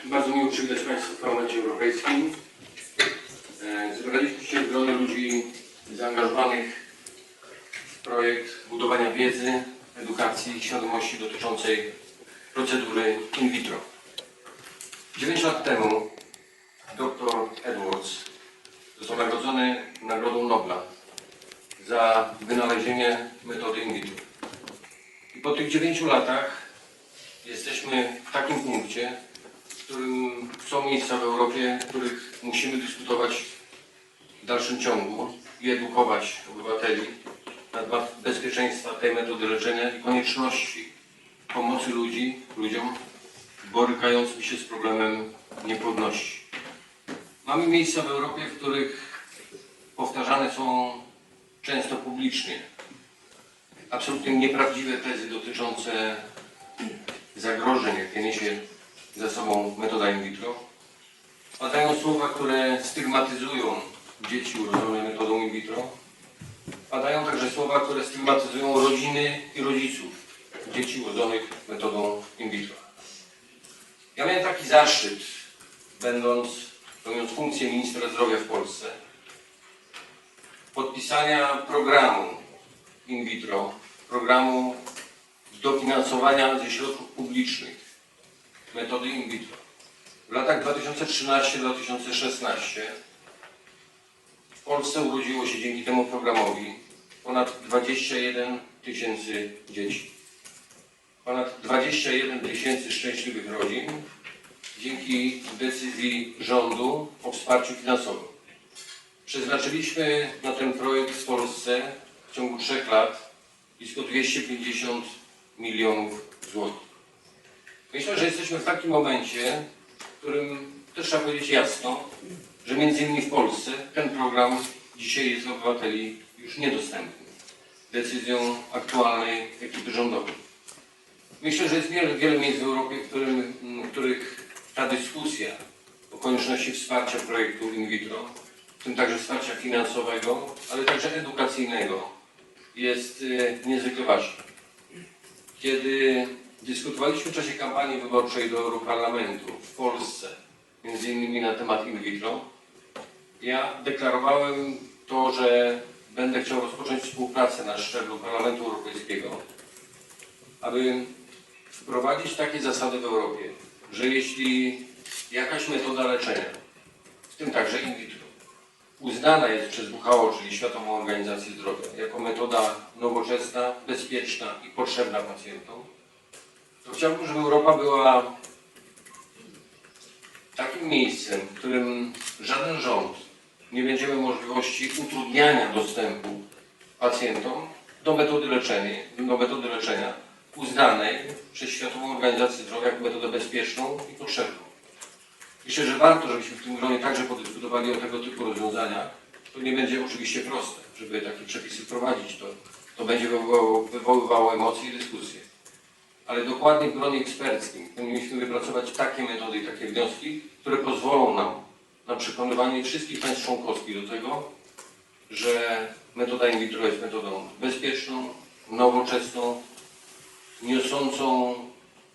Bardzo miło przywitać Państwa w Parlamencie Europejskim. Zebraliśmy się w gronie ludzi zaangażowanych w projekt budowania wiedzy, edukacji i świadomości dotyczącej procedury in vitro. 9 lat temu dr Edwards został nagrodzony Nagrodą Nobla za wynalezienie metody in vitro. I po tych 9 latach jesteśmy w takim punkcie, w którym są miejsca w Europie, w których musimy dyskutować w dalszym ciągu i edukować obywateli na temat bezpieczeństwa tej metody leczenia i konieczności pomocy ludziom borykającym się z problemem niepłodności. Mamy miejsca w Europie, w których powtarzane są często publicznie absolutnie nieprawdziwe tezy dotyczące zagrożeń, jakie niesie za sobą metoda in vitro. Padają słowa, które stygmatyzują dzieci urodzone metodą in vitro. Padają także słowa, które stygmatyzują rodziny i rodziców dzieci urodzonych metodą in vitro. Ja miałem taki zaszczyt, pełniąc funkcję ministra zdrowia w Polsce, podpisania programu in vitro, programu dofinansowania ze środków publicznych metody in vitro. W latach 2013-2016 w Polsce urodziło się dzięki temu programowi ponad 21 tysięcy dzieci. Ponad 21 tysięcy szczęśliwych rodzin dzięki decyzji rządu o wsparciu finansowym. Przeznaczyliśmy na ten projekt w Polsce w ciągu 3 lat blisko 250 milionów złotych. Myślę, że jesteśmy w takim momencie, w którym też trzeba powiedzieć jasno, że między innymi w Polsce ten program dzisiaj jest dla obywateli już niedostępny decyzją aktualnej ekipy rządowej. Myślę, że jest wiele miejsc w Europie, w których ta dyskusja o konieczności wsparcia projektu in vitro, w tym także wsparcia finansowego, ale także edukacyjnego, jest niezwykle ważna. Kiedy dyskutowaliśmy w czasie kampanii wyborczej do Europarlamentu w Polsce, między innymi na temat in vitro, ja deklarowałem to, że będę chciał rozpocząć współpracę na szczeblu Parlamentu Europejskiego, aby wprowadzić takie zasady w Europie, że jeśli jakaś metoda leczenia, w tym także in vitro, uznana jest przez WHO, czyli Światową Organizację Zdrowia, jako metoda nowoczesna, bezpieczna i potrzebna pacjentom, to chciałbym, żeby Europa była takim miejscem, w którym żaden rząd nie będzie miał możliwości utrudniania dostępu pacjentom do metody leczenia uznanej przez Światową Organizację Zdrowia jako metodę bezpieczną i potrzebną. Myślę, że warto, żebyśmy w tym gronie także podyskutowali o tego typu rozwiązaniach. To nie będzie oczywiście proste, żeby takie przepisy wprowadzić. To będzie wywoływało emocje i dyskusje. Ale dokładnie w gronie eksperckim powinniśmy wypracować takie metody i takie wnioski, które pozwolą nam na przekonywanie wszystkich państw członkowskich do tego, że metoda in vitro jest metodą bezpieczną, nowoczesną, niosącą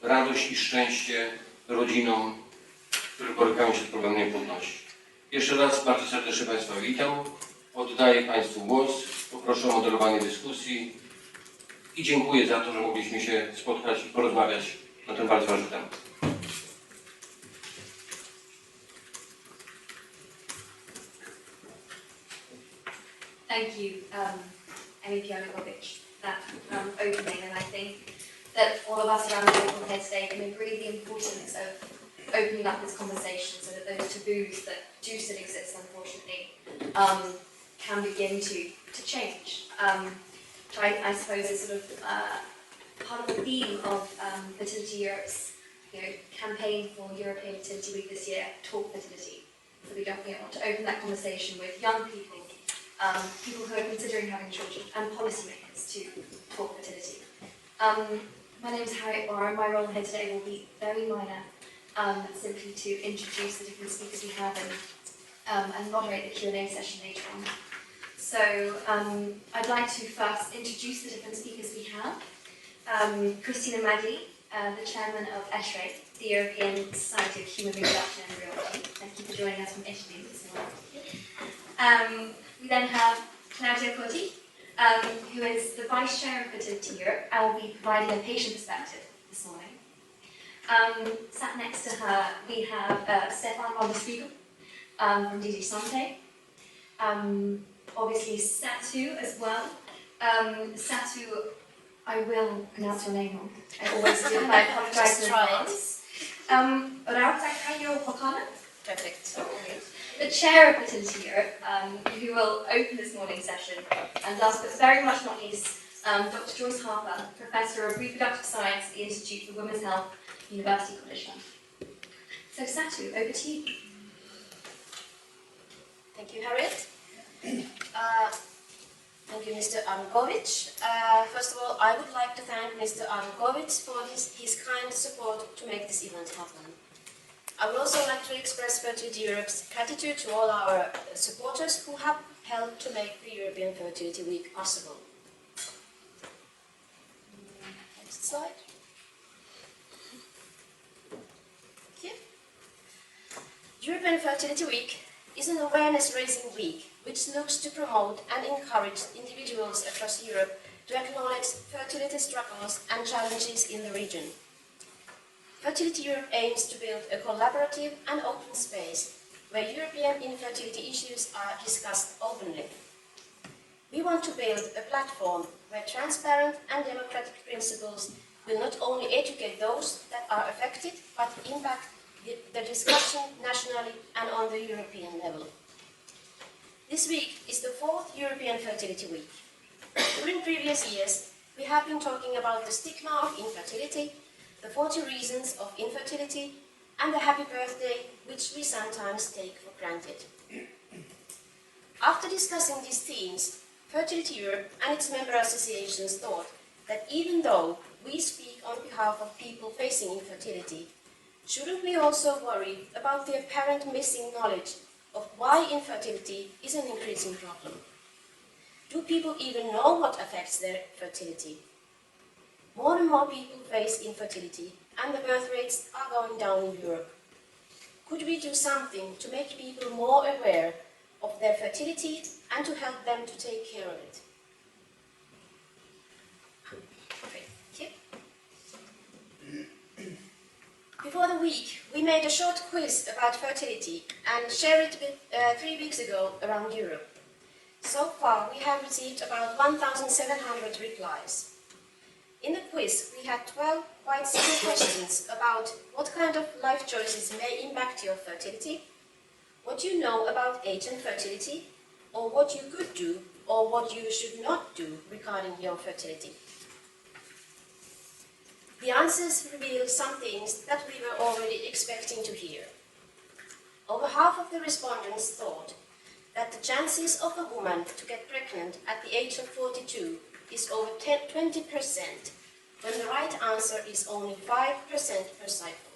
radość i szczęście rodzinom, które borykają się z problemem niepłodności. Jeszcze raz bardzo serdecznie Państwa witam. Oddaję Państwu głos. Poproszę o moderowanie dyskusji i dziękuję za to, że mogliśmy się spotkać i porozmawiać na ten bardzo ważny temat. Thank you, MEP Arłukowicz, that opening, and I think that all of us around the table here today can agree the importance of opening up this conversation so that those taboos that do still exist, unfortunately, can begin to change. I suppose is sort of part of the theme of Fertility Europe's campaign for European Fertility Week this year, Talk Fertility. So we definitely want to open that conversation with young people, people who are considering having children, and policymakers to talk fertility. My name is Harriet Barr, and my role here today will be very minor, simply to introduce the different speakers we have and moderate the Q&A session later on. So I'd like to first introduce the different speakers we have. Christina Magli the chairman of ESHRE, the European Society of Human Reproduction and Embryology. Thank you for joining us from Italy this morning. We then have Claudia Cotti, who is the Vice Chair of Fertility Europe and will be providing a patient perspective this morning. Sat next to her, we have Stefan van der Spiegel from DG Santé. Obviously, Satu as well. Satu, I will pronounce your name wrong. I always do, but I apologize in advance. Rautakayo Hokana. Perfect. The Chair of Fertility Europe, who will open this morning's session. And last but very much not least, Dr. Joyce Harper, Professor of Reproductive Science at the Institute for Women's Health, University College London. So Satu, over to you. Thank you, Harriet. Thank you, Mr. Arłukowicz. First of all, I would like to thank Mr. Arłukowicz for his kind support to make this event happen. I would also like to express Fertility Europe's gratitude to all our supporters who have helped to make the European Fertility Week possible. Next slide. Thank you. European Fertility Week is an awareness-raising week which looks to promote and encourage individuals across Europe to acknowledge fertility struggles and challenges in the region. Fertility Europe aims to build a collaborative and open space where European infertility issues are discussed openly. We want to build a platform where transparent and democratic principles will not only educate those that are affected, but impact the discussion nationally and on the European level. This week is the 4th European Fertility Week. During previous years, we have been talking about the stigma of infertility, the 40 reasons of infertility, and the happy birthday, which we sometimes take for granted. After discussing these themes, Fertility Europe and its member associations thought that even though we speak on behalf of people facing infertility, shouldn't we also worry about the apparent missing knowledge of why infertility is an increasing problem? Do people even know what affects their fertility? More and more people face infertility, and the birth rates are going down in Europe. Could we do something to make people more aware of their fertility and to help them to take care of it? Okay, thank you. Before the week, we made a short quiz about fertility and shared it 3 weeks ago around Europe. So far, we have received about 1,700 replies. In the quiz, we had 12 quite simple questions about what kind of life choices may impact your fertility, what you know about age and fertility, or what you could do or what you should not do regarding your fertility. The answers reveal some things that we were already expecting to hear. Over half of the respondents thought that the chances of a woman to get pregnant at the age of 42 is over 20%, when the right answer is only 5% per cycle.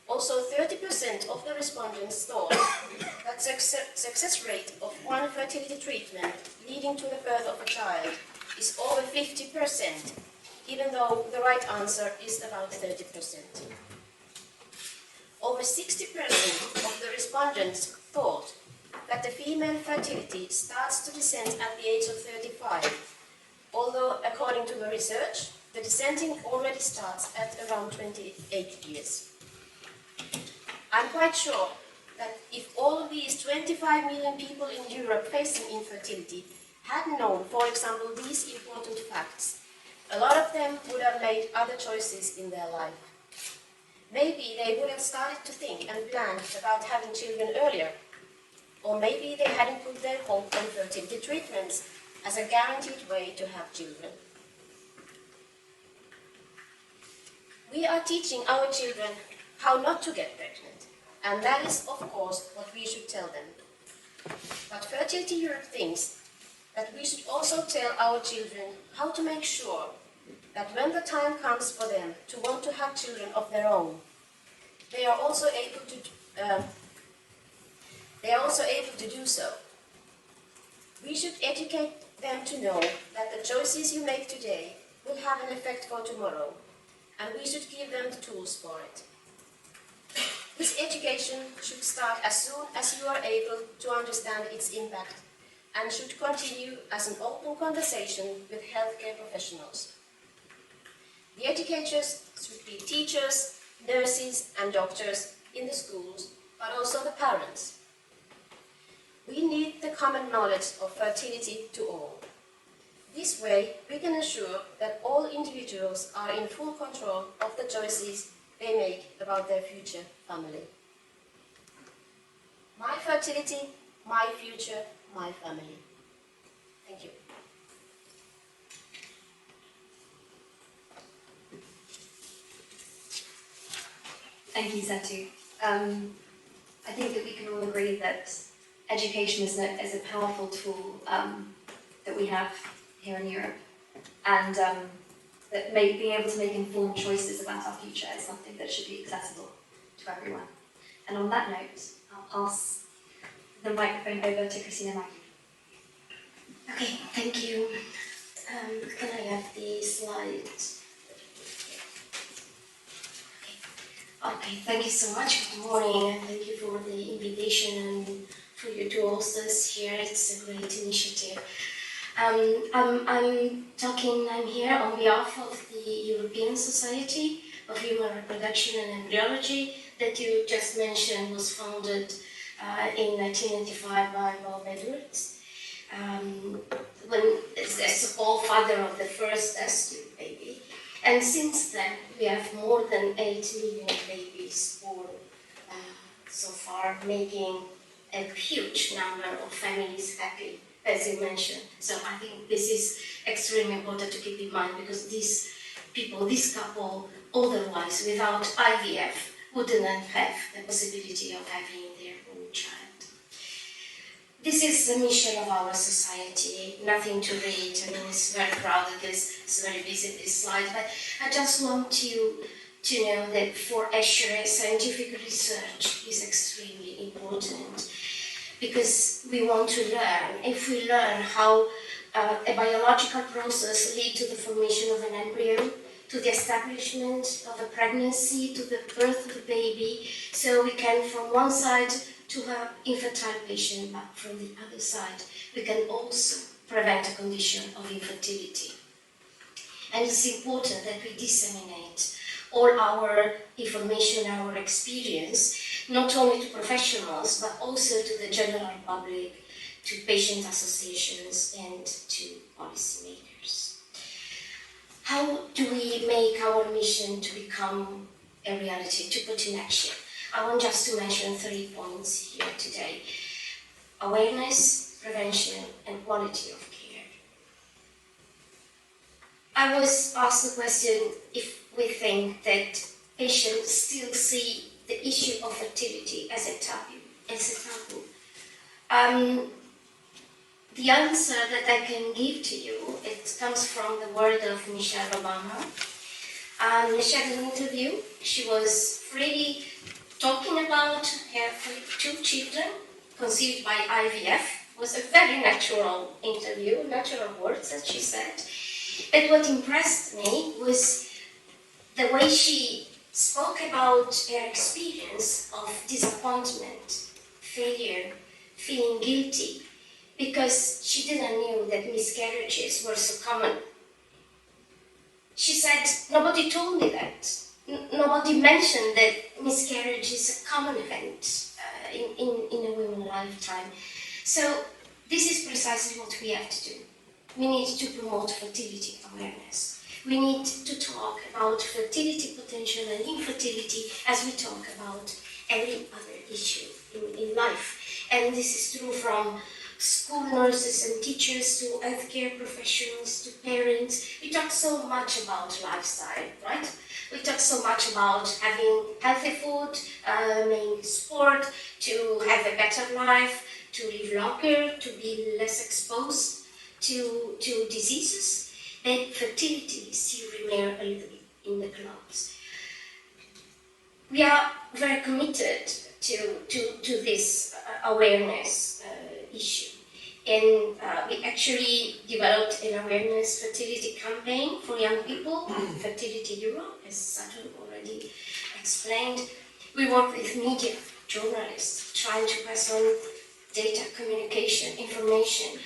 Also, 30% of the respondents thought that success rate of one fertility treatment leading to the birth of a child is over 50%, even though the right answer is about 30%. Over 60% of the respondents thought that the female fertility starts to descend at the age of 35, although according to the research, the descending already starts at around 28 years. I'm quite sure that if all of these 25 million people in Europe facing infertility had known, for example, these important facts, a lot of them would have made other choices in their life. Maybe they would have started to think and plan about having children earlier, or maybe they hadn't put their hope on fertility treatments as a guaranteed way to have children. We are teaching our children how not to get pregnant, and that is, of course, what we should tell them. But Fertility Europe thinks that we should also tell our children how to make sure that when the time comes for them to want to have children of their own, they are also able to do so. We should educate them to know that the choices you make today will have an effect for tomorrow, and we should give them the tools for it. This education should start as soon as you are able to understand its impact and should continue as an open conversation with healthcare professionals. The educators should be teachers, nurses and doctors in the schools, but also the parents. We need the common knowledge of fertility to all. This way, we can ensure that all individuals are in full control of the choices they make about their future family. My fertility, my future, my family. Thank you. Thank you, Setu. I think that we can all agree that education is a powerful tool that we have here in Europe, and that being able to make informed choices about our future is something that should be accessible to everyone. And on that note, I'll pass the microphone over to Christina Maggi. Okay, thank you. Can I have the slides? Okay, thank you so much. Good morning, and thank you for the invitation and for you to host us here. It's a great initiative. I'm here on behalf of the European Society of Human Reproduction and Embryology that you just mentioned was founded in 1995 by Bob Edwards. As the co-father of the first test tube baby. And since then, we have more than 8 million babies born so far, making a huge number of families happy, as you mentioned. So I think this is extremely important to keep in mind, because these people, this couple, otherwise, without IVF, wouldn't have the possibility of having their own child. This is the mission of our society, nothing to read. I mean, it's very proud of this, it's very busy, this slide, but I just want you to know that for accurate scientific research is extremely important, because we want to learn. If we learn how a biological process leads to the formation of an embryo, to the establishment of a pregnancy, to the birth of the baby, so we can, from one side, to have infertile patient, but from the other side, we can also prevent a condition of infertility. And it's important that we disseminate all our information, our experience, not only to professionals, but also to the general public, to patient associations, and to policymakers. How do we make our mission to become a reality, to put in action? I want just to mention 3 points here today: awareness, prevention, and quality of care. I was asked the question if we think that patients still see the issue of fertility as a taboo. The answer that I can give to you, it comes from the word of Michelle Obama. She had an interview. She was really talking about her 2 children conceived by IVF. It was a very natural interview, natural words that she said. But what impressed me was the way she spoke about her experience of disappointment, failure, feeling guilty, because she didn't know that miscarriages were so common. She said, nobody told me that. Nobody mentioned that miscarriage is a common event in a woman's lifetime. So this is precisely what we have to do. We need to promote fertility awareness. We need to talk about fertility potential and infertility as we talk about every other issue in life. And this is true from school nurses and teachers to healthcare professionals to parents. We talk so much about lifestyle, right? We talk so much about having healthy food, making sport, to have a better life, to live longer, to be less exposed to diseases. But fertility still remains a little bit in the clouds. We are very committed to this awareness issue. And we actually developed an awareness fertility campaign for young people, Fertility Europe, as Satu already explained. We work with media, journalists, trying to pass on data, communication, information.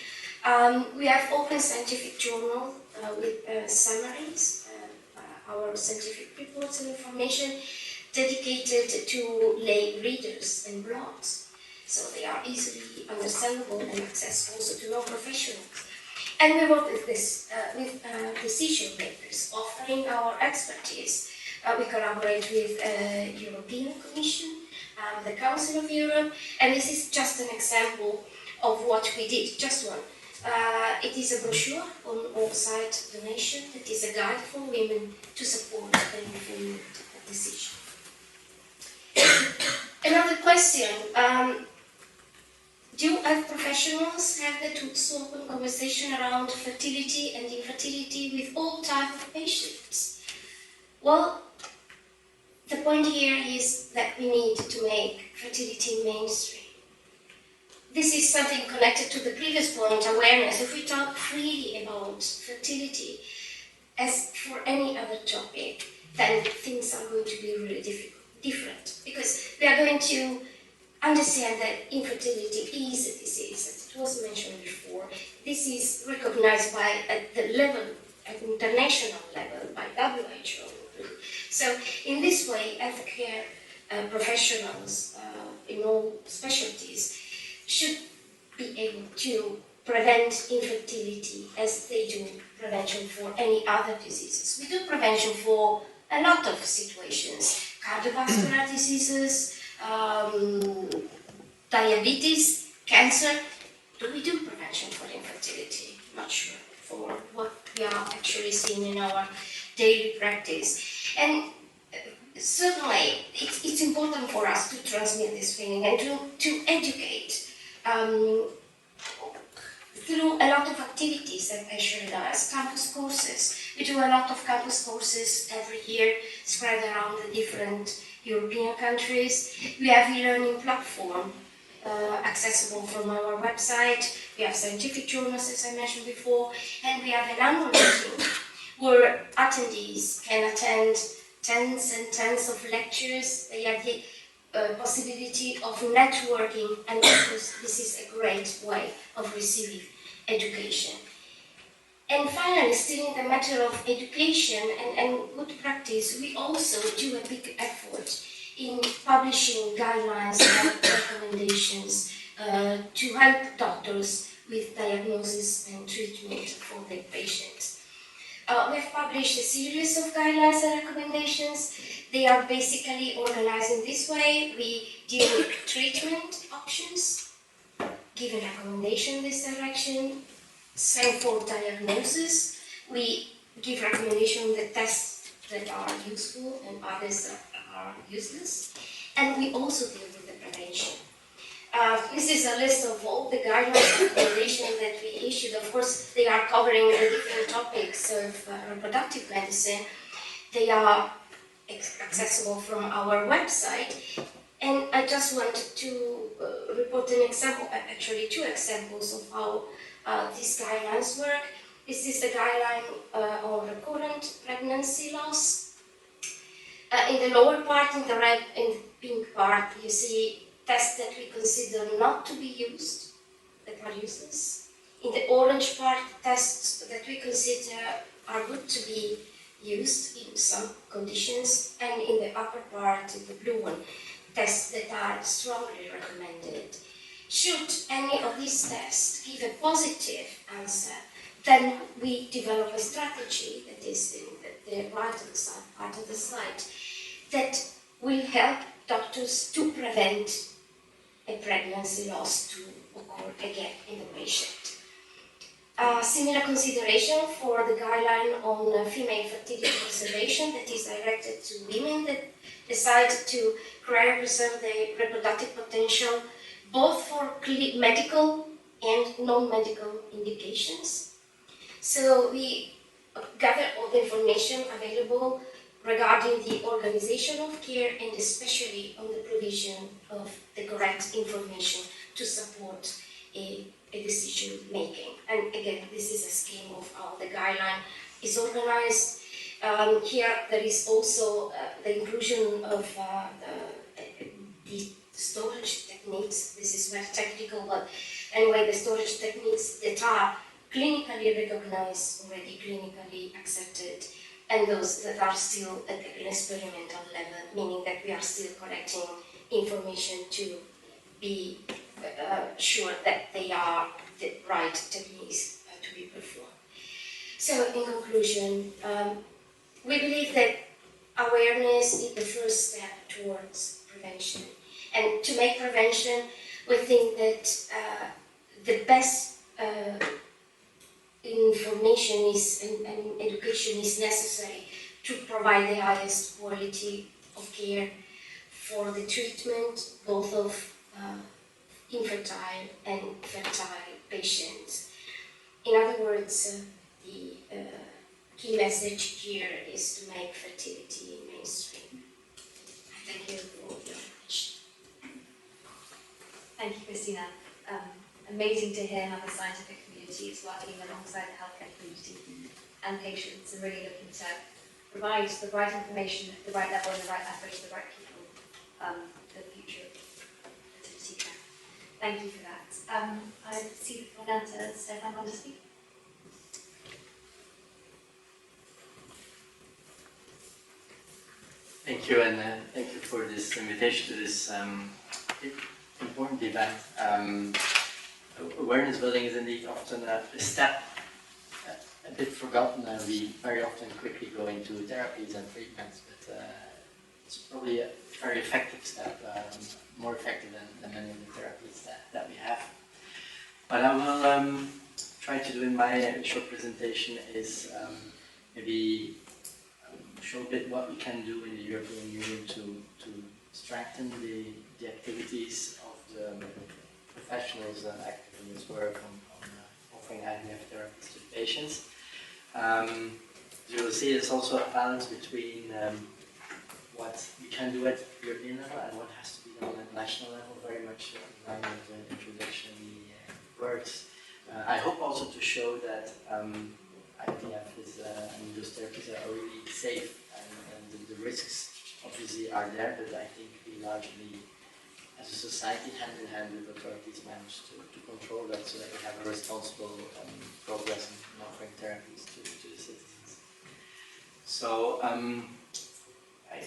We have open scientific journal with summaries, our scientific reports and information dedicated to lay readers and blogs. So they are easily understandable and accessible also to non-professionals. And we work with decision makers, offering our expertise. We collaborate with European Commission, the Council of Europe, and this is just an example of what we did, just one. It is a brochure on all-side donation. It is a guide for women to support an informed decision. Another question. Do health professionals have the tools to open conversation around fertility and infertility with all types of patients? Well, the point here is that we need to make fertility mainstream. This is something connected to the previous point, awareness. If we talk freely about fertility, as for any other topic, then things are going to be really different. Because we are going to understand that infertility is a disease, as it was mentioned before. This is recognized by, at the level, at international level, by WHO. So in this way, healthcare professionals in all specialties should be able to prevent infertility as they do prevention for any other diseases. We do prevention for a lot of situations, cardiovascular diseases, diabetes, cancer. Do we do prevention for infertility? Not sure for what we are actually seeing in our daily practice. And certainly it's important for us to transmit this feeling and to educate through a lot of activities that Escher does, campus courses. We do a lot of campus courses every year spread around the different European countries. We have e-learning platform accessible from our website. We have scientific journals, as I mentioned before, and we have an annual meeting where attendees can attend tens and tens of lectures. They have the possibility of networking, and of course, this is a great way of receiving education. And finally, still in the matter of education and good practice, we also do a big effort in publishing guidelines and recommendations to help doctors with diagnosis and treatment for their patients. We have published a series of guidelines and recommendations. They are basically organized in this way. We deal with treatment options, give a recommendation in this direction. Same for diagnosis. We give recommendation on the tests that are useful and others that are useless. And we also deal with the prevention. This is a list of all the guidelines and recommendations that we issued. Of course, they are covering the different topics of reproductive medicine. They are accessible from our website. And I just wanted to report an example, actually 2 examples of how these guidelines work. This is the guideline on recurrent pregnancy loss. In the lower part, in the red and pink part, you see tests that we consider not to be used, that are useless. In the orange part, tests that we consider are good to be used in some conditions, and in the upper part, in the blue one, tests that are strongly recommended. Should any of these tests give a positive answer, then we develop a strategy, that is in the right-hand side part of the slide, that will help doctors to prevent a pregnancy loss to occur again in the patient. Similar consideration for the guideline on female fertility preservation that is directed to women that decide to preserve their reproductive potential both for medical and non-medical indications. So we gather all the information available regarding the organization of care and especially on the provision of the correct information to support a a decision making. And again, this is a scheme of how the guideline is organized. Here there is also the inclusion of the storage techniques. This is very technical, but anyway, the storage techniques that are clinically recognized, already clinically accepted, and those that are still at an experimental level, meaning that we are still collecting information to be sure that they are the right techniques to be performed. So in conclusion, we believe that awareness is the first step towards prevention. And to make prevention, we think that the best information is and education is necessary to provide the highest quality of care for the treatment both of infertile and fertile patients. In other words, the key message here is to make fertility mainstream. Thank you for your attention. Thank you, Christina. Amazing to hear how the scientific community is working alongside the healthcare community and patients and really looking to provide the right information at the right level and the right effort to the right people for the future of fertility care. Thank you for that. I see the floor now to Stefan want to speak. Thank you, and thank you for this invitation to this important event. Awareness building is indeed often a step a bit forgotten, and we very often quickly go into therapies and treatments, but it's probably a very effective step, more effective than many of the therapies that we have. What I will try to do in my short presentation is maybe show a bit what we can do in the European Union to strengthen the activities of the professionals active in this work on offering IVF therapies to patients. As you will see, there's also a balance between what we can do at European level and what has to be done at national level, very much in line with the introduction words. I hope also to show that IVF is, and those therapies are really safe, and the risks obviously are there, but I think we largely, as a society, hand in hand with authorities, manage to control that so that we have a responsible progress in offering therapies to the citizens. So I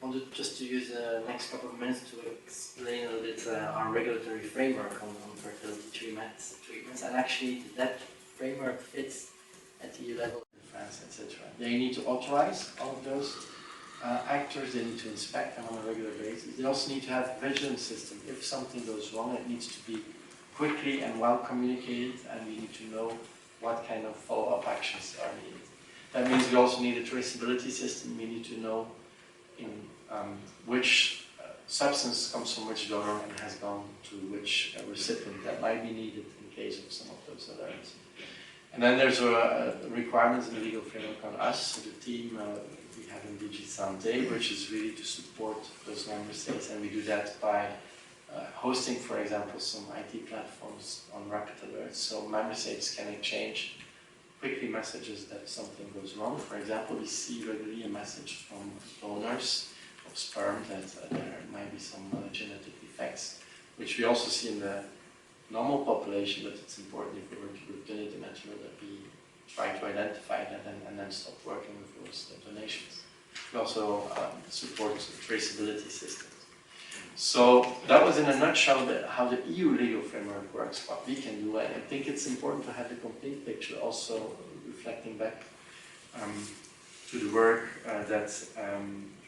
wanted just to use the next couple of minutes to explain a little bit our regulatory framework on fertility treatments, and actually that framework fits at EU level in France, etc. They need to authorize all of those actors, they need to inspect them on a regular basis. They also need to have a vigilance system. If something goes wrong, it needs to be quickly and well communicated, and we need to know what kind of follow-up actions are needed. That means we also need a traceability system. We need to know in which substance comes from which donor and has gone to which recipient. That might be needed in case of some of those alerts. And then there's requirements in the legal framework on us, so the team we have in DG Santé, which is really to support those member states, and we do that by hosting, for example, some IT platforms on rapid alerts, so member states can exchange quickly messages that something goes wrong. For example, we see regularly a message from donors of sperm that there might be some genetic defects, which we also see in the normal population, but it's important if we were to donate the material that we try to identify that and then stop working with those donations. We also support traceability systems. So that was in a nutshell how the EU legal framework works, what we can do. I think it's important to have the complete picture, also reflecting back to the work that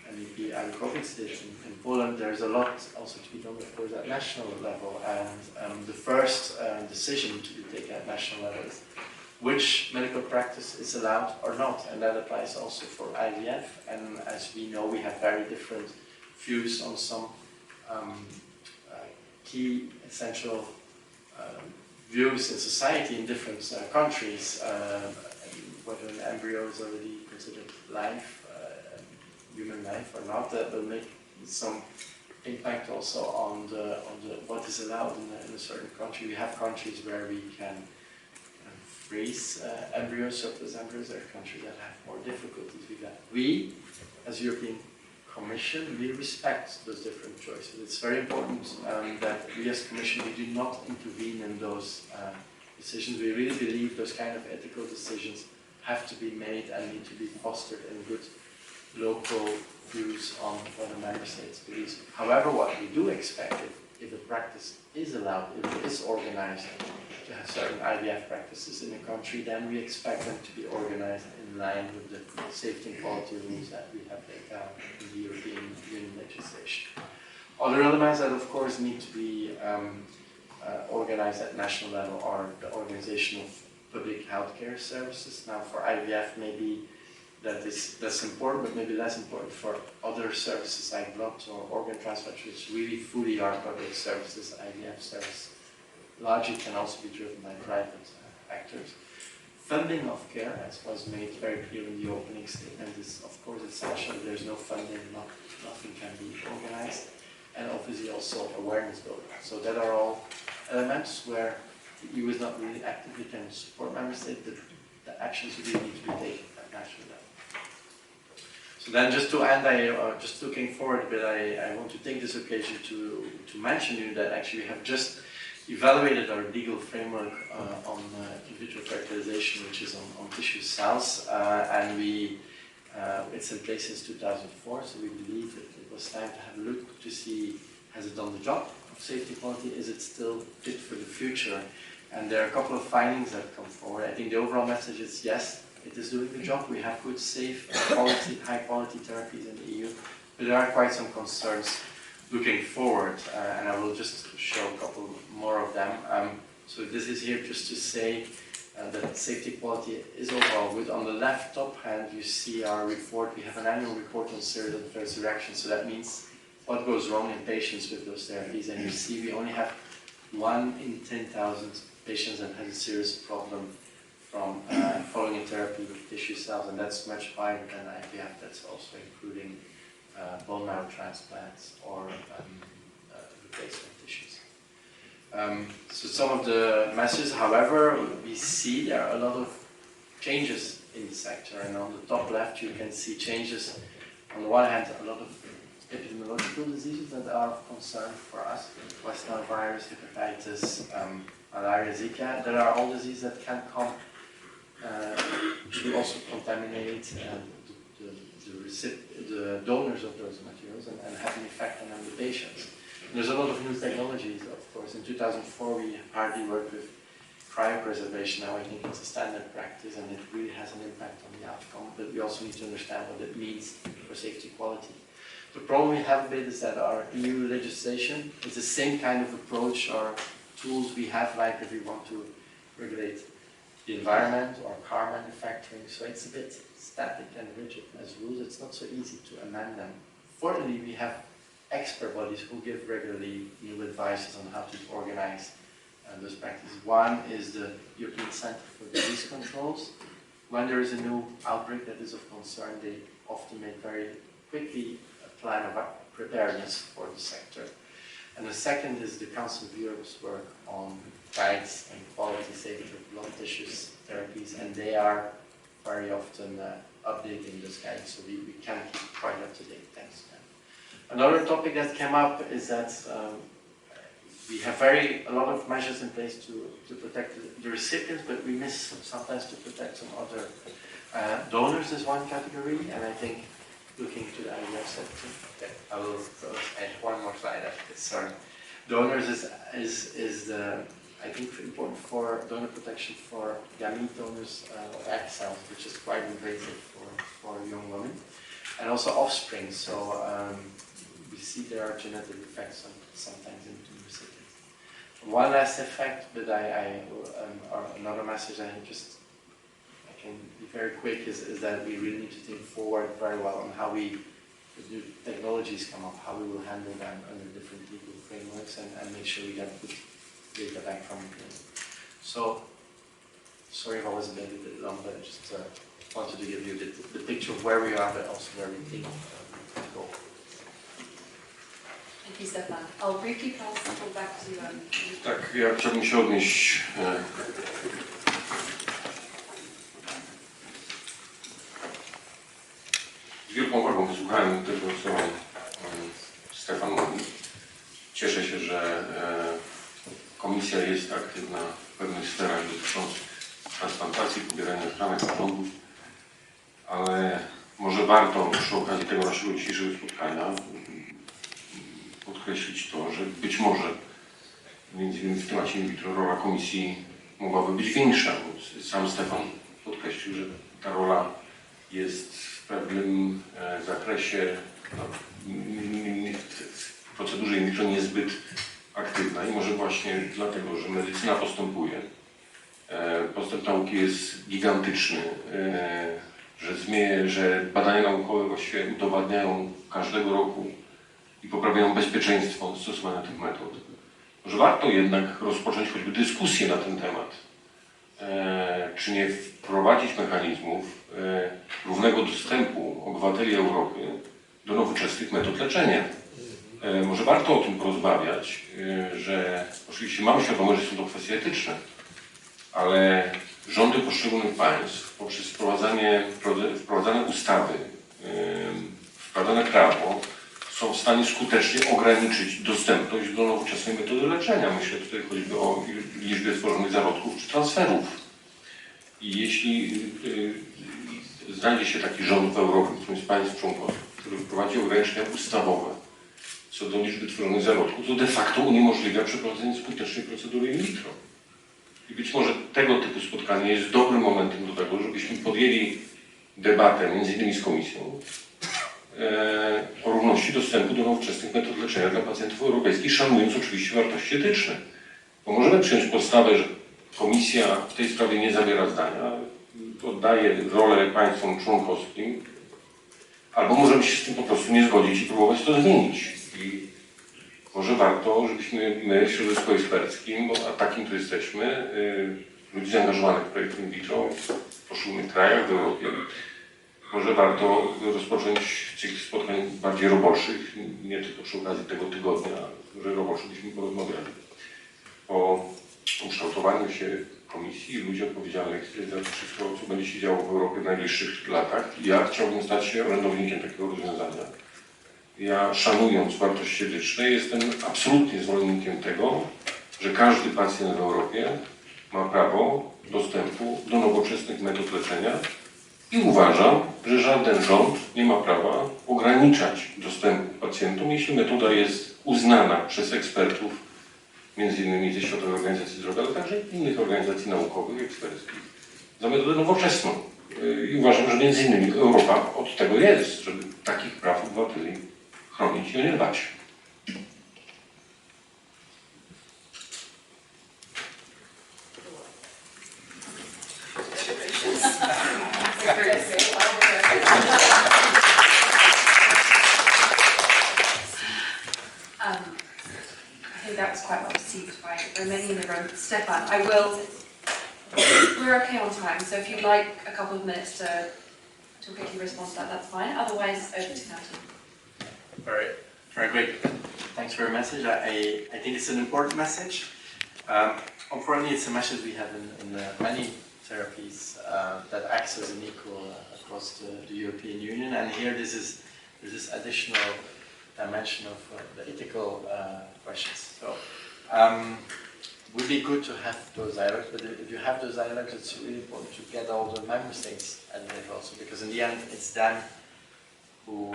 MEP Arłukowicz did in Poland. There's a lot also to be done, of course, at national level, and the first decision to be taken at national level is which medical practice is allowed or not, and that applies also for IVF. And as we know, we have very different views on some key essential views in society in different countries, whether an embryo is already considered life, human life or not. That will make some impact also on the what is allowed in a certain country. We have countries where we can freeze embryos, surplus embryos. There are countries that have more difficulties with that. We, as European Commission, we respect those different choices. It's very important that we as Commission, we do not intervene in those decisions. We really believe those kind of ethical decisions have to be made and need to be fostered in good local views on what the member states believe. However, what we do expect, if a practice is allowed, if it is organized to have certain IVF practices in a country, then we expect them to be organized in line with the safety and quality rules that we have laid down in the European Union legislation. Other elements that, of course, need to be organized at national level are the organization of public healthcare services. Now, for IVF, maybe that's important, but maybe less important for other services like blood or organ transplant, which really fully are public services. IVF service largely can also be driven by private actors. Funding of care, as was made very clear in the opening statement, is of course essential. If there's no funding, nothing can be organized. And obviously also awareness building. So that are all elements where the EU is not really actively can support member states, but the actions really need to be taken at national level. So then just to end, just looking forward a bit, I want to take this occasion to mention you that actually we have just evaluated our legal framework on in vitro fertilization, which is on tissue cells, and it's in place since 2004, so we believe that it was time to have a look to see, has it done the job of safety quality, is it still fit for the future? And there are a couple of findings that come forward. I think the overall message is yes, it is doing the job. We have good, safe, high quality therapies in the EU, but there are quite some concerns looking forward, and I will just show a couple more of them. So this is here just to say that safety quality is overall good. On the left top hand, you see our report. We have an annual report on serial adverse reactions, so that means what goes wrong in patients with those therapies. And you see we only have 1 in 10,000 patients that has a serious problem from following a therapy with tissue cells, and that's much higher than IVF. That's also including bone marrow transplants or replacement tissues. So some of the messages, however, we see there are a lot of changes in the sector, and on the top left you can see changes. On the one hand, a lot of epidemiological diseases that are of concern for us: West Nile virus, hepatitis, malaria, Zika. There are all diseases that can come to also contaminate the donors of those materials and have an effect on the patients. And there's a lot of new technologies, of course. In 2004, we hardly worked with cryopreservation. Now I think it's a standard practice, and it really has an impact on the outcome. But we also need to understand what it means for safety quality. The problem we have a bit is that our EU legislation is the same kind of approach or tools we have, like if we want to regulate the environment or car manufacturing. So it's a bit static and rigid as rules. It's not so easy to amend them. Fortunately, we have expert bodies who give regularly new advice on how to organize those practices. One is the European Centre for Disease Controls. When there is a new outbreak that is of concern, they often make very quickly a plan of preparedness for the sector. And the second is the Council of Europe's work on guides and quality safety of blood tissues therapies, and they are very often updating those guides, so we can keep quite up to date. Thanks. Another topic that came up is that we have a lot of measures in place to protect the recipients, but we miss sometimes to protect some other donors is one category, and I think looking to the IVF sector. Okay, I will add one more slide after this. Sorry. Donors is the, I think, important for donor protection for gamete donors of egg cells, which is quite invasive for young women, and also offspring. So we see there are genetic effects sometimes in the recipients. One last effect, but or another message I can be very quick, is that we really need to think forward very well on how if new technologies come up, how we will handle them under different legal frameworks and make sure we get good data back from them. So, sorry if I was a bit long, but I just wanted to give you the picture of where we are, but also where we think to go. Thank you, Stefan. I'll briefly pass the call back to Tak, ja chciałbym się odnieść z wielką uwagą wysłuchałem tego, co Stefan mówi. Cieszę się, że Komisja jest aktywna w pewnych sferach dotyczących transplantacji, pobierania tkanek narządów, ale może warto przy okazji tego naszego dzisiejszego spotkania podkreślić to, że być może między innymi w temacie in vitro rola Komisji mogłaby być większa, bo sam Stefan podkreślił, że ta rola jest w pewnym zakresie w procedurze in vitro niezbyt aktywna i może właśnie dlatego, że medycyna postępuje, postęp nauki jest gigantyczny, że badania naukowe właściwie udowadniają każdego roku i poprawiają bezpieczeństwo stosowania tych metod. Może warto jednak rozpocząć choćby dyskusję na ten temat, czy nie wprowadzić mechanizmów równego dostępu obywateli Europy do nowoczesnych metod leczenia. Może warto o tym porozmawiać, że oczywiście mamy świadomość, że są to kwestie etyczne, ale rządy poszczególnych państw poprzez wprowadzane ustawy, wprowadzane prawo są w stanie skutecznie ograniczyć dostępność do nowoczesnej metody leczenia. Myślę tutaj choćby o liczbie stworzonych zarodków czy transferów. I jeśli znajdzie się taki rząd w Europie, w którymś z państw członkowskich, który wprowadzi ograniczenia ustawowe co do liczby tworzonych zarodków, to de facto uniemożliwia przeprowadzenie skutecznej procedury in vitro. I być może tego typu spotkanie jest dobrym momentem do tego, żebyśmy podjęli debatę między innymi z Komisją o równości dostępu do nowoczesnych metod leczenia dla pacjentów europejskich, szanując oczywiście wartości etyczne. Bo możemy przyjąć postawę, że Komisja w tej sprawie nie zabiera zdania, oddaje rolę państwom członkowskim, albo możemy się z tym po prostu nie zgodzić i próbować to zmienić. I może warto, żebyśmy my, środowisko eksperckim, a takim tu jesteśmy, ludzi zaangażowanych w projekt in vitro w poszczególnych krajach w Europie, może warto rozpocząć cykl spotkań bardziej roboczych, nie tylko przy okazji tego tygodnia, że roboczo byśmy porozmawiali o ukształtowaniu się Komisji i ludzi odpowiedzialnych za wszystko, co będzie się działo w Europie w najbliższych latach. Ja chciałbym stać się orędownikiem takiego rozwiązania. Ja, szanując wartości etyczne, jestem absolutnie zwolennikiem tego, że każdy pacjent w Europie ma prawo dostępu do nowoczesnych metod leczenia i uważam, że żaden rząd nie ma prawa ograniczać dostępu pacjentom, jeśli metoda jest uznana przez ekspertów, między innymi ze Światowej Organizacji Zdrowia, ale także innych organizacji naukowych, eksperckich, za metodę nowoczesną. I uważam, że między innymi Europa od tego jest, żeby takich praw obywateli chronić i o nie dbać. I think that was quite well received by many in the room. Stefan, we're okay on time, so if you'd like a couple of minutes to quickly respond to that, that's fine. Otherwise, over to Nathan. Very great. Thanks for your message. I think it's an important message. Unfortunately, it's a message we have in many therapies that acts as an equal across the European Union. And here there's this additional dimension of the ethical questions. So it would be good to have those dialogues, but if you have those dialogues, it's really important to get all the member states at it also, because in the end, it's them who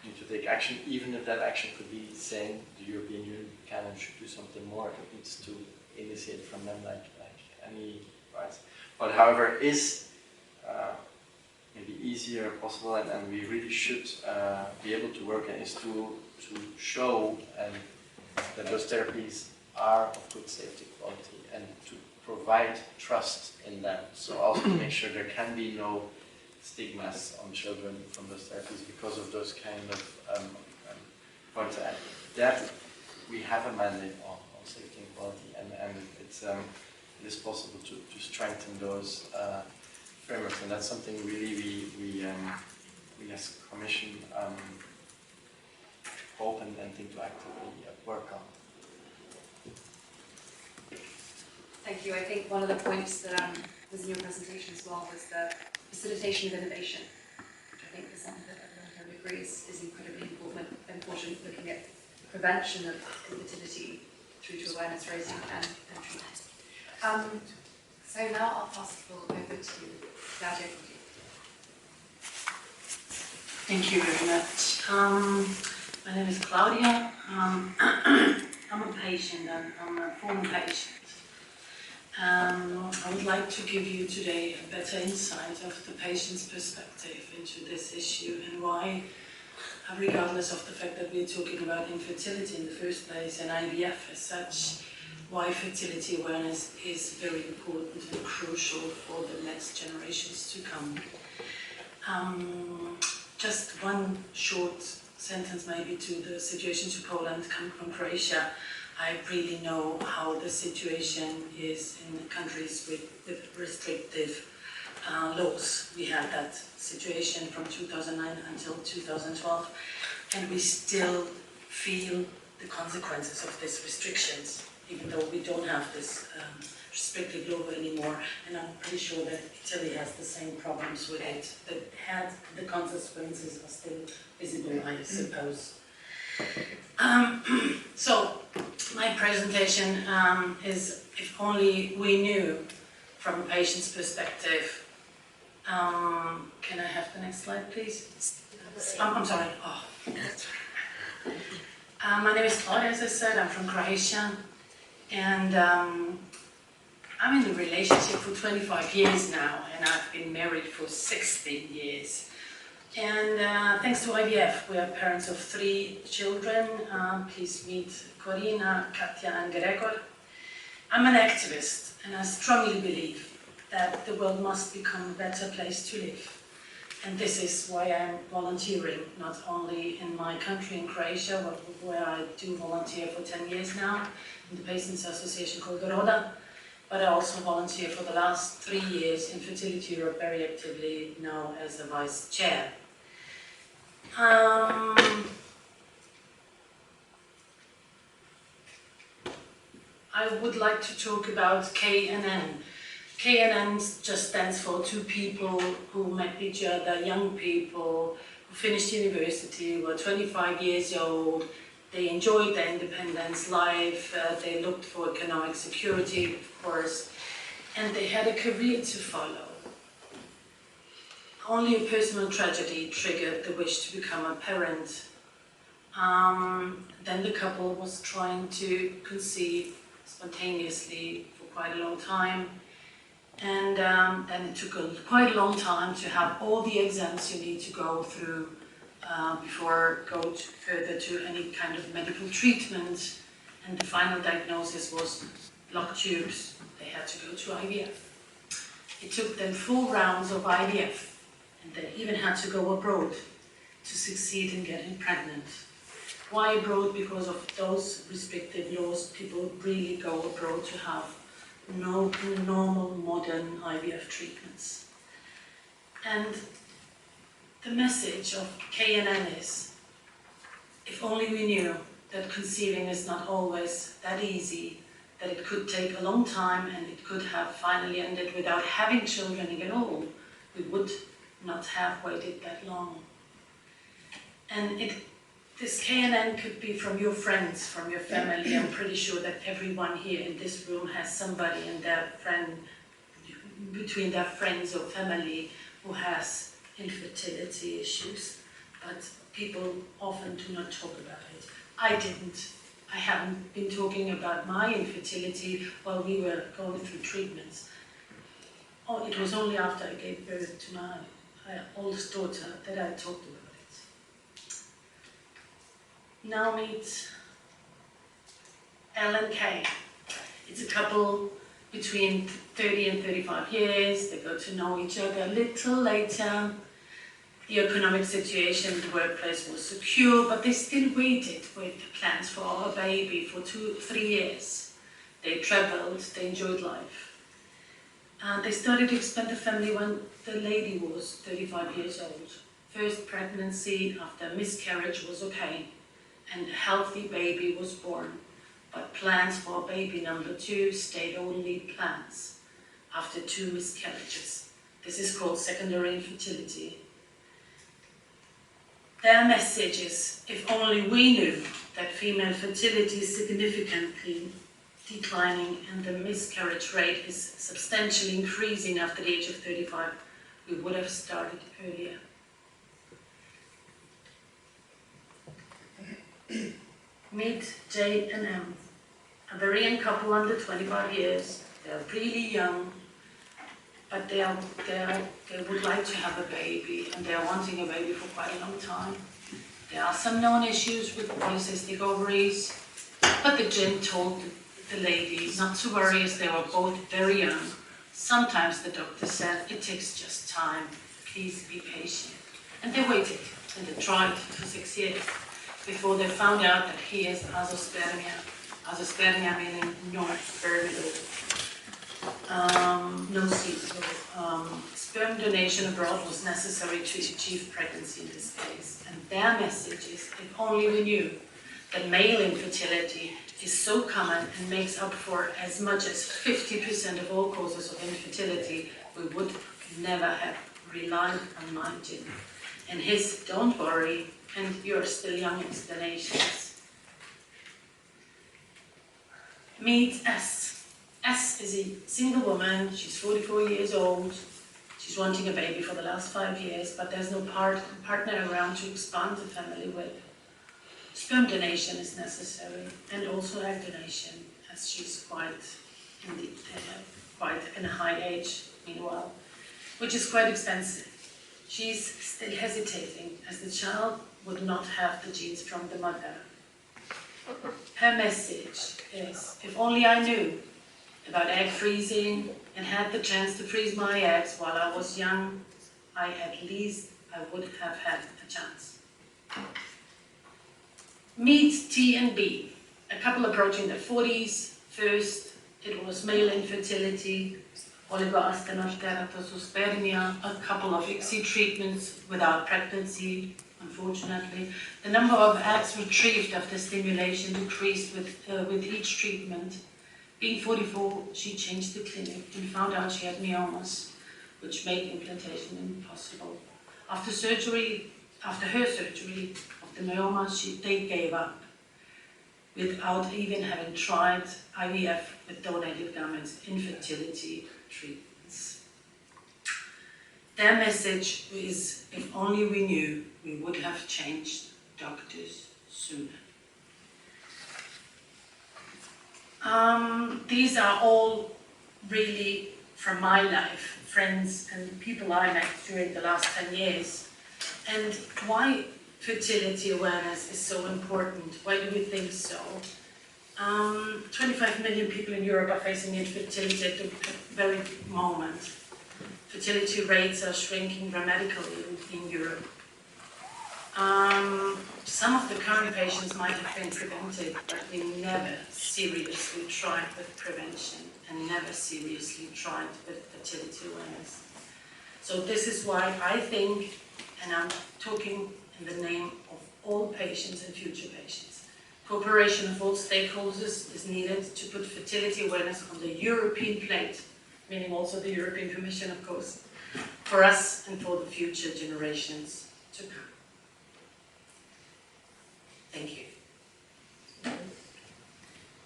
need to take action, even if that action could be saying the European Union can and should do something more. It needs to initiate from them like any rights. But however, is maybe easier possible, and we really should be able to work, and is to show that those therapies are of good safety quality and to provide trust in them. So also to make sure there can be no stigmas on children from those therapies because of those kind of points. And that we have a mandate on safety and quality, and it is possible to strengthen those frameworks, and that's something really we as Commission hope and think to actively work on. Thank you. I think one of the points that was in your presentation as well was the facilitation of innovation, which I think is something that everyone can agree is incredibly important, looking at prevention of infertility through to awareness raising and treatment. So now I'll pass the floor over to Claudia. Thank you very much. My name is Claudia. I'm a patient and I'm a former patient. I would like to give you today a better insight of the patient's perspective into this issue and why, regardless of the fact that we're talking about infertility in the first place and IVF as such, why fertility awareness is very important and crucial for the next generations to come. Just one short sentence maybe to the situation to Poland, coming from Croatia. I really know how the situation is in countries with restrictive laws. We had that situation from 2009 until 2012, and we still feel the consequences of these restrictions, even though we don't have this restrictive law anymore. And I'm pretty sure that Italy has the same problems with it. The consequences are still visible, I suppose. So, my presentation is, if only we knew from a patient's perspective. Can I have the next slide, please? I'm sorry. Oh. My name is Claudia, as I said. I'm from Croatia, and I'm in a relationship for 25 years now, and I've been married for 16 years. And thanks to IVF, we are parents of 3 children. Please meet Corina, Katja, and Gregor. I'm an activist, and I strongly believe that the world must become a better place to live. And this is why I'm volunteering, not only in my country, in Croatia, where I do volunteer for 10 years now, in the Patients Association called Roda, but I also volunteer for the last 3 years in Fertility Europe very actively, now as a vice chair. I would like to talk about KNN. KNN just stands for 2 people who met each other, young people who finished university, were 25 years old. They enjoyed their independence life, they looked for economic security, of course, and they had a career to follow. Only a personal tragedy triggered the wish to become a parent. Then the couple was trying to conceive spontaneously for quite a long time. And then it took quite a long time to have all the exams you need to go through before go further to any kind of medical treatment. And the final diagnosis was blocked tubes. They had to go to IVF. It took them 4 rounds of IVF, and they even had to go abroad to succeed in getting pregnant. Why abroad? Because of those restrictive laws, people really go abroad to have no normal modern IVF treatments. And the message of KNN is, if only we knew that conceiving is not always that easy, that it could take a long time and it could have finally ended without having children at all, we would not have waited that long. And this KNN could be from your friends, from your family. I'm pretty sure that everyone here in this room has somebody in their between their friends or family who has infertility issues, but people often do not talk about it. I didn't. I haven't been talking about my infertility while we were going through treatments. Oh, it was only after I gave birth to my oldest daughter that I talked about it. Now meet L and K. It's a couple between 30 and 35 years. They got to know each other a little later. The economic situation in the workplace was secure, but they still waited with plans for our baby for 2-3 years. They traveled, they enjoyed life. They started to expand the family when the lady was 35 years old. First pregnancy after miscarriage was okay. and a healthy baby was born, but plans for baby number 2 stayed only plans after 2 miscarriages. This is called secondary infertility. Their message is, if only we knew that female fertility is significantly declining and the miscarriage rate is substantially increasing after the age of 35, we would have started earlier. Meet Jade and Em, a very young couple under 25 years. They're really young, but they would like to have a baby, and they are wanting a baby for quite a long time. There are some known issues with polycystic ovaries, but the GYN told the lady not to worry as they were both very young. Sometimes the doctor said, it takes just time, please be patient. And they waited, and they tried for 6 years before they found out that he has azoospermia meaning very little. No seeds. Sperm donation abroad was necessary to achieve pregnancy in this case. And their message is, if only we knew that male infertility is so common and makes up for as much as 50% of all causes of infertility, we would never have relied on my GYN and his "don't worry" and "you're still young" explanations. Meet S. S is a single woman. She's 44 years old. She's wanting a baby for the last 5 years, but there's no partner around to expand the family with. Sperm donation is necessary, and also egg donation, as she's quite in a high age meanwhile, which is quite expensive. She's still hesitating, as the child would not have the genes from the mother. Her message is, if only I knew about egg freezing and had the chance to freeze my eggs while I was young, I would have had a chance. Meet T and B, a couple approaching their 40s. First, it was male infertility, oligoastenospermia, a couple of ICSI treatments without pregnancy, unfortunately. The number of eggs retrieved after stimulation decreased with each treatment. Being 44, she changed the clinic and found out she had myomas, which made implantation impossible. After her surgery of the myomas, they gave up without even having tried IVF with donated gametes, infertility treatments. Their message is, if only we knew, we would have changed doctors sooner. These are all really from my life, friends and people I met during the last 10 years. And why fertility awareness is so important? Why do we think so? 25 million people in Europe are facing infertility at the very moment. Fertility rates are shrinking dramatically in Europe. Some of the current patients might have been prevented, but we never seriously tried with prevention and never seriously tried with fertility awareness. So this is why I think, and I'm talking in the name of all patients and future patients, cooperation of all stakeholders is needed to put fertility awareness on the European plate, meaning also the European Commission, of course, for us and for the future generations to come. Thank you.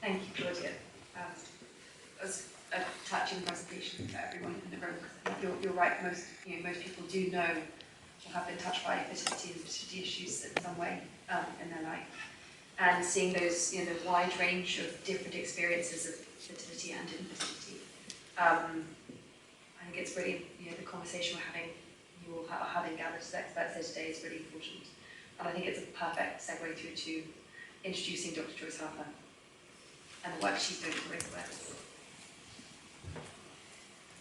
Thank you, Claudia. It was a touching presentation for everyone in the room. I think you're right. Most people do know or have been touched by fertility and fertility issues in some way in their life. And seeing those, the wide range of different experiences of fertility and infertility, I think it's really, the conversation you all are having gathered as experts here today is really important. And I think it's a perfect segue through to introducing Dr. Joyce Harper and the work she's doing to raise awareness.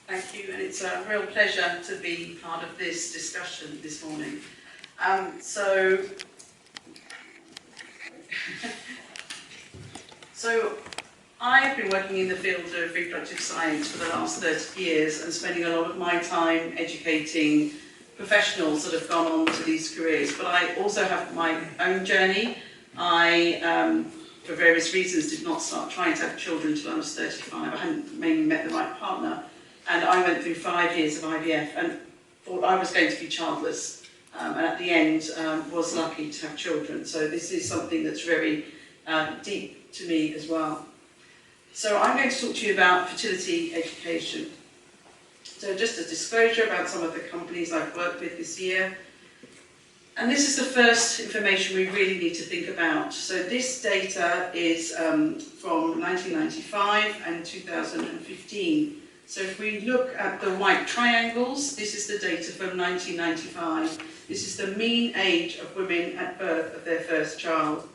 Thank you, and it's a real pleasure to be part of this discussion this morning. So I've been working in the field of reproductive science for the last 30 years and spending a lot of my time educating professionals that have gone on to these careers, but I also have my own journey I, for various reasons, did not start trying to have children until I was 35. I hadn't maybe met the right partner. And I went through 5 years of IVF and thought I was going to be childless. And at the end, was lucky to have children. So this is something that's very deep to me as well. So I'm going to talk to you about fertility education. So just a disclosure about some of the companies I've worked with this year. And this is the first information we really need to think about. So this data is from 1995 and 2015. So if we look at the white triangles, this is the data from 1995. This is the mean age of women at birth of their first child.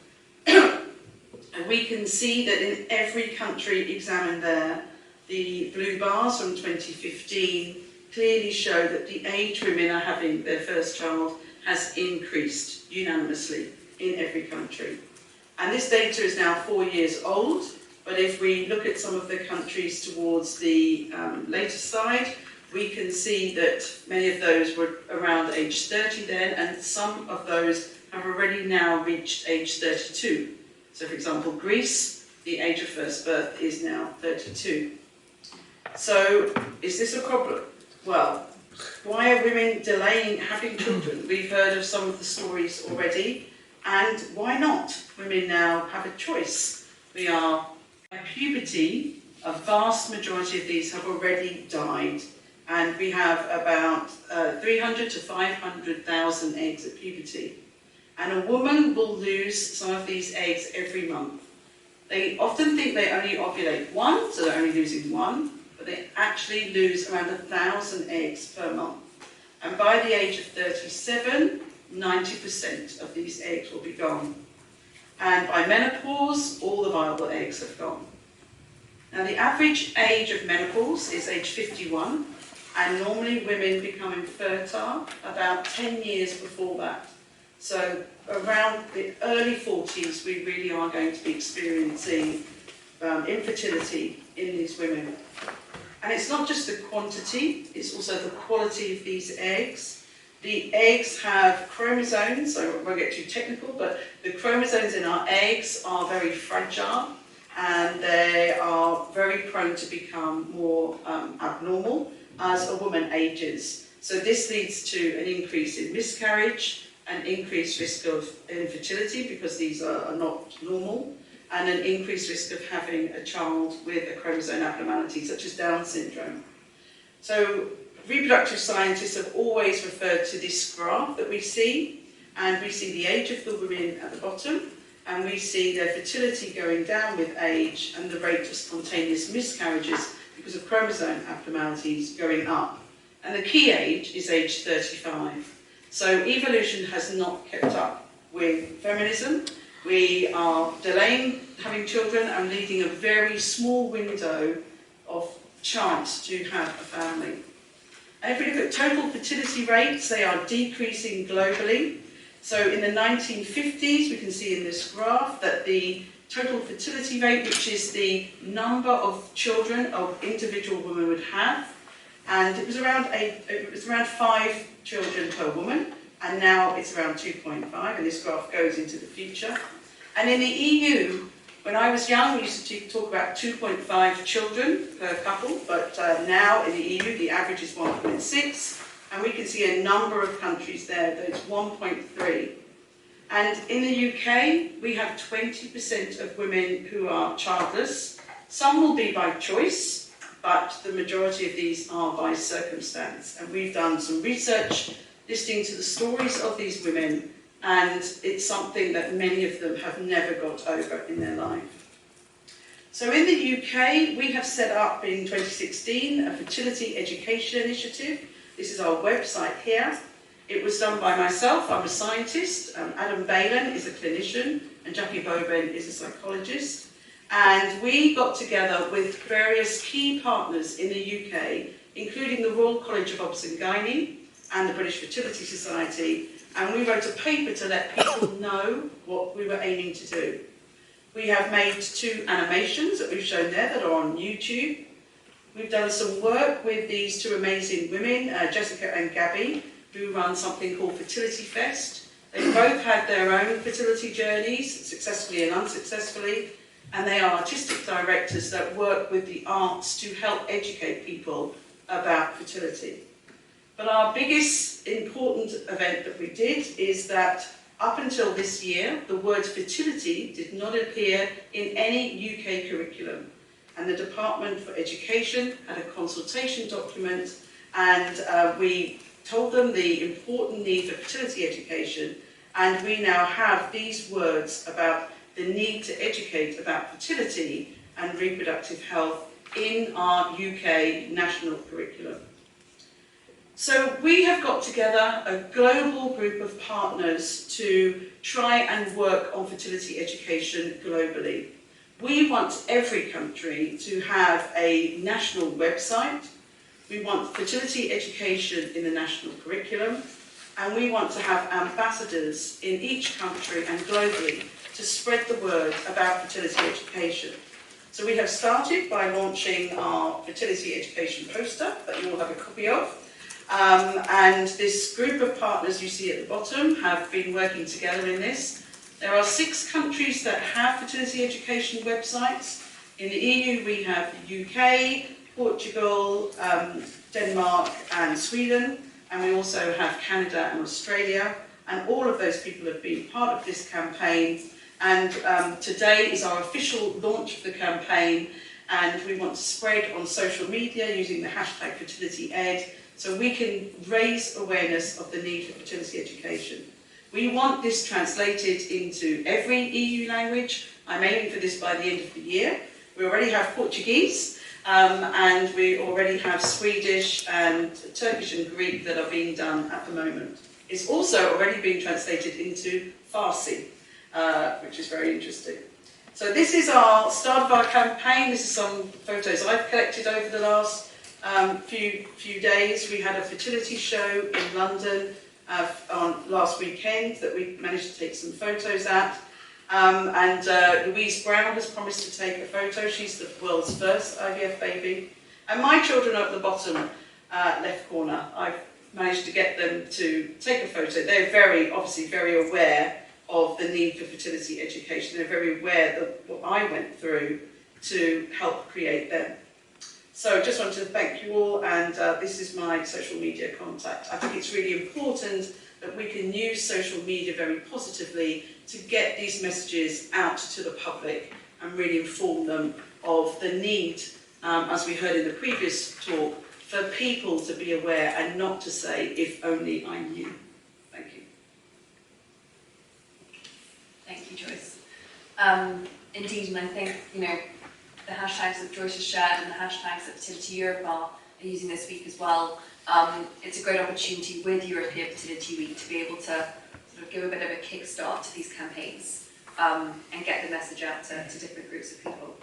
And we can see that in every country examined there, the blue bars from 2015 clearly show that the age women are having their first child has increased unanimously in every country. And this data is now 4 years old, but if we look at some of the countries towards the later side, we can see that many of those were around age 30 then, and some of those have already now reached age 32. So for example, Greece, the age of first birth is now 32. So is this a problem? Well, why are women delaying having children? We've heard of some of the stories already. And why not? Women now have a choice. We are, by puberty, a vast majority of these have already died. And we have about 300 to 500,000 eggs at puberty. And a woman will lose some of these eggs every month. They often think they only ovulate one, so they're only losing one, but they actually lose around 1,000 eggs per month. And by the age of 37, 90% of these eggs will be gone. And by menopause, all the viable eggs have gone. Now the average age of menopause is age 51, and normally women become infertile about 10 years before that. So around the early 40s, we really are going to be experiencing infertility in these women. And it's not just the quantity, it's also the quality of these eggs. The eggs have chromosomes, so I won't get too technical, but the chromosomes in our eggs are very fragile and they are very prone to become more abnormal as a woman ages. So this leads to an increase in miscarriage, an increased risk of infertility because these are not normal, and an increased risk of having a child with a chromosome abnormality such as Down syndrome. So reproductive scientists have always referred to this graph that we see, and we see the age of the women at the bottom, and we see their fertility going down with age and the rate of spontaneous miscarriages because of chromosome abnormalities going up. And the key age is age 35. So evolution has not kept up with feminism. We are delaying having children and leaving a very small window of chance to have a family. And if we look at total fertility rates, they are decreasing globally. So in the 1950s, we can see in this graph that the total fertility rate, which is the number of children an individual woman would have, and it was around 5 children per woman, and now it's around 2.5, and this graph goes into the future. And in the EU, when I was young, we used to talk about 2.5 children per couple, but now in the EU, the average is 1.6, and we can see a number of countries there that it's 1.3. And in the UK, we have 20% of women who are childless. Some will be by choice, but the majority of these are by circumstance. And we've done some research listening to the stories of these women, and it's something that many of them have never got over in their life. So in the UK, we have set up in 2016 a fertility education initiative. This is our website here. It was done by myself, I'm a scientist, Adam Balen is a clinician, and Jackie Boben is a psychologist. And we got together with various key partners in the UK, including the Royal College of Obs and Gynae and the British Fertility Society, and we wrote a paper to let people know what we were aiming to do. We have made 2 animations that we've shown there that are on YouTube. We've done some work with these 2 amazing women, Jessica and Gabby, who run something called Fertility Fest. They both had their own fertility journeys, successfully and unsuccessfully, and they are artistic directors that work with the arts to help educate people about fertility. But our biggest important event that we did is that up until this year, the word fertility did not appear in any UK curriculum. And the Department for Education had a consultation document, and we told them the important need for fertility education, and we now have these words about the need to educate about fertility and reproductive health in our UK national curriculum. So we have got together a global group of partners to try and work on fertility education globally. We want every country to have a national website. We want fertility education in the national curriculum, and we want to have ambassadors in each country and globally to spread the word about fertility education. So we have started by launching our fertility education poster that you all have a copy of. And this group of partners you see at the bottom have been working together in this. There are 6 countries that have fertility education websites. In the EU we have the UK, Portugal, Denmark and Sweden, and we also have Canada and Australia, and all of those people have been part of this campaign, and today is our official launch of the campaign, and we want to spread on social media using the hashtag FertilityEd so we can raise awareness of the need for fertility education. We want this translated into every EU language. I'm aiming for this by the end of the year. We already have Portuguese, and we already have Swedish and Turkish and Greek that are being done at the moment. It's also already being translated into Farsi, which is very interesting. So this is our start of our campaign. This is some photos I've collected over the last few days. We had a fertility show in London on last weekend that we managed to take some photos at. And Louise Brown has promised to take a photo. She's the world's first IVF baby. And my children are at the bottom left corner. I've managed to get them to take a photo. They're obviously very aware of the need for fertility education. They're very aware of what I went through to help create them. So just wanted to thank you all, and this is my social media contact. I think it's really important that we can use social media very positively to get these messages out to the public and really inform them of the need, as we heard in the previous talk, for people to be aware and not to say, if only I knew. Thank you. Thank you, Joyce. Indeed, and I think, the hashtags that Joyce has shared and the hashtags that Fertility Europe are using this week as well. It's a great opportunity with European Fertility Week to be able to sort of give a bit of a kickstart to these campaigns and get the message out to different groups of people.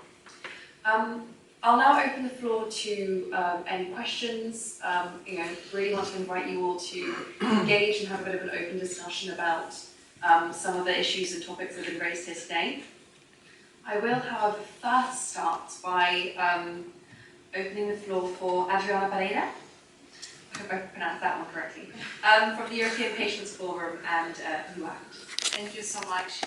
I'll now open the floor to any questions. Really want to invite you all to engage and have a bit of an open discussion about some of the issues and topics that have been raised here today. I will, however, first start by opening the floor for Adriana Pereira. I hope I pronounced that one correctly. From the European Patients Forum and UAC. Thank you so much.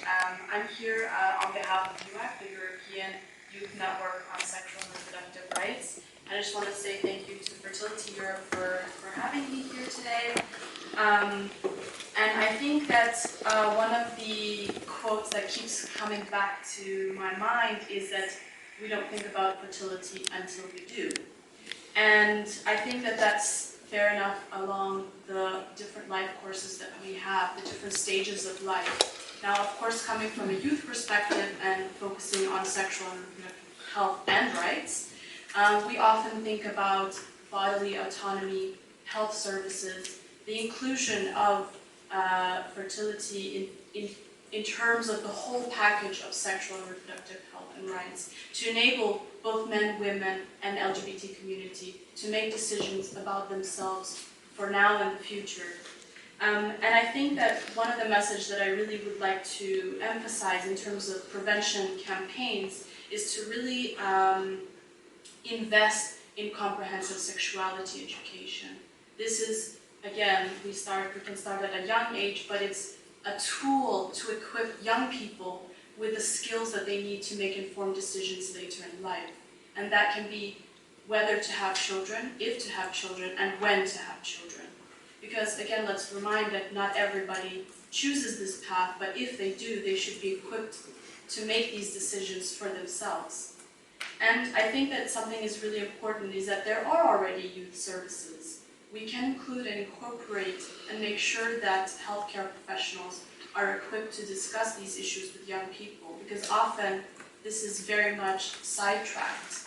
I'm here on behalf of UAC, the European Youth Network on Sexual and Reproductive Rights. I just want to say thank you to Fertility Europe for having me here today. And I think that one of the quotes that keeps coming back to my mind is that we don't think about fertility until we do. And I think that that's fair enough along the different life courses that we have, the different stages of life. Now, of course, coming from a youth perspective and focusing on sexual and reproductive health and rights, we often think about bodily autonomy, health services, the inclusion of fertility in terms of the whole package of sexual and reproductive health and rights to enable both men, women, and LGBT community to make decisions about themselves for now and the future. And I think that one of the messages that I really would like to emphasize in terms of prevention campaigns is to really invest in comprehensive sexuality education. This is, again, we can start at a young age, but it's a tool to equip young people with the skills that they need to make informed decisions later in life. And that can be whether to have children, if to have children, and when to have children. Because again, let's remind that not everybody chooses this path, but if they do, they should be equipped to make these decisions for themselves. And I think that something is really important is that there are already youth services. We can include and incorporate and make sure that healthcare professionals are equipped to discuss these issues with young people, because often this is very much sidetracked.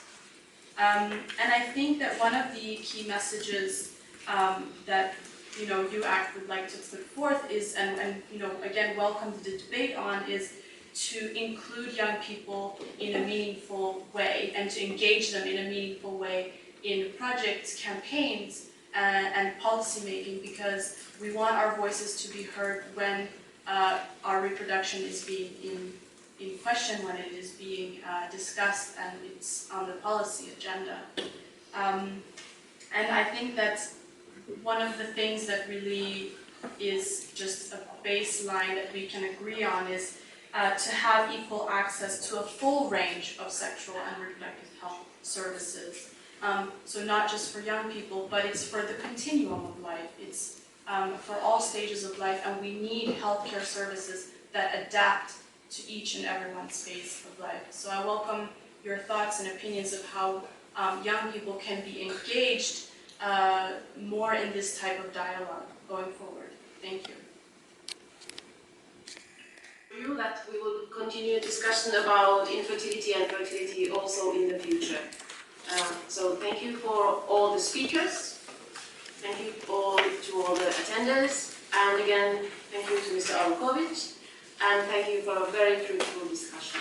And I think that one of the key messages that UACT would like to put forth is, and again welcome the debate on, is to include young people in a meaningful way and to engage them in a meaningful way in projects, campaigns, and policy making, because we want our voices to be heard when our reproduction is being in question, when it is being discussed and it's on the policy agenda. And I think that one of the things that really is just a baseline that we can agree on is to have equal access to a full range of sexual and reproductive health services. So not just for young people, but it's for the continuum of life. It's for all stages of life, and we need healthcare services that adapt to each and everyone's phase of life. So I welcome your thoughts and opinions of how young people can be engaged more in this type of dialogue going forward. Thank you. That we will continue discussion about infertility and fertility also in the future. So thank you for all the speakers, thank you to all the attenders, and again thank you to Mr. Arłukowicz, and thank you for a very fruitful discussion.